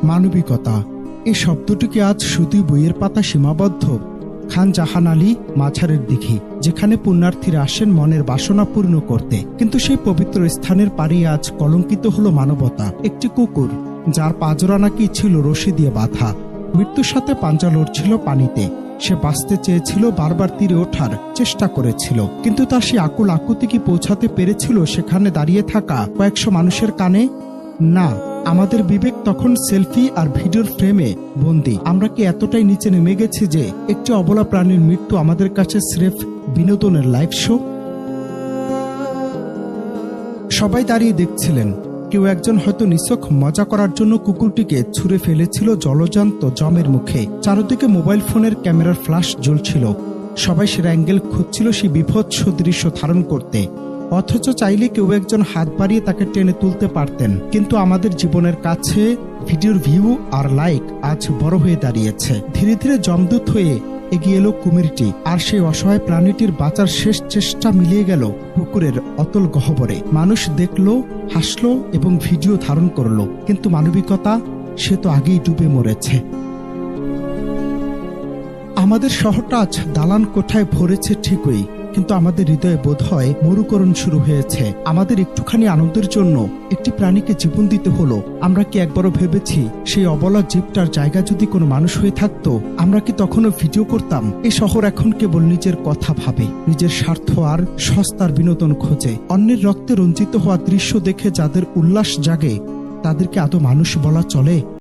মানবিকতা, এই শব্দটিকে আজ শুধুই বইয়ের পাতা সীমাবদ্ধ? খান জাহান আলী মাঝারের দিঘি, যেখানে পুণ্যার্থীরা আসেন মনের বাসনা পূর্ণ করতে, কিন্তু সেই পবিত্র স্থানের পাড়ে আজ কলঙ্কিত হলো মানবতা। একটি কুকুর, যার পাজরা নাকি ছিল রশি দিয়ে বাঁধা, মৃত্যুর সাথে পাঞ্জা লড়ছিল পানিতে। সে বাঁচতে চেয়েছিল, বারবার তীরে ওঠার চেষ্টা করেছিল, কিন্তু তার সে আকুল আকুতি কি পৌঁছাতে পেরেছিল সেখানে দাঁড়িয়ে থাকা কয়েকশো মানুষের কানে? না, আমাদের বিবেক তখন সেলফি আর ভিডিওর ফ্রেমে বন্দী। আমরা কি এতটাই নিচে নেমে গেছি যে একটি অবলা প্রাণীর মৃত্যু আমাদের কাছে স্রেফ বিনোদনের লাইভ শো? সবাই দাঁড়িয়ে দেখছিলেন। কেউ একজন হয়তো নিছক মজা করার জন্য কুকুরটিকে ছুঁড়ে ফেলেছিল জলজান্ত জমের মুখে। চারদিকে মোবাইল ফোনের ক্যামেরার ফ্ল্যাশ জ্বলছিল। সবাই সেরা অ্যাঙ্গেল খুঁজছিল সেই বিভৎস দৃশ্য ধারণ করতে, অথচ চাইলে কেউ একজন হাত বাড়িয়ে তাকে টেনে তুলতে পারতেন। কিন্তু আমাদের জীবনের কাছে ভিডিওর ভিউ আর লাইক আজ বড় হয়ে দাঁড়িয়েছে। ধীরে ধীরে জমদূত হয়ে এগিয়ে এলো কুমিরটি, আর সেই অসহায় প্রাণীটির বাঁচার শেষ চেষ্টা মিলিয়ে গেল পুকুরের অতল গহ্বরে। মানুষ দেখলো, হাসলো এবং ভিডিও ধারণ করলো, কিন্তু মানবিকতা, সে তো আগেই ডুবে মরেছে। আমাদের শহরটা আজ দালান কোঠায় ভরেছে ঠিকই, কিন্তু আমাদের হৃদয়ে বোধ হয় মরুকরণ শুরু হয়েছে। আমাদের একটুখানি আনন্দের জন্য একটি প্রাণীকে জীবন দিতে হলো। আমরা কি একবারও ভেবেছি সেই অবলা জীবটার জায়গা যদি কোনো মানুষ হয়ে থাকতো, আমরা কি তখনও ভিডিও করতাম? এই শহর এখন কেবল নিজের কথা ভাবে, নিজের স্বার্থ আর সস্তার বিনোদন খোঁজে। অন্যের রক্তে রঞ্জিত হওয়া দৃশ্য দেখে যাদের উল্লাস জাগে, তাদেরকে আদৌ মানুষ বলা চলে?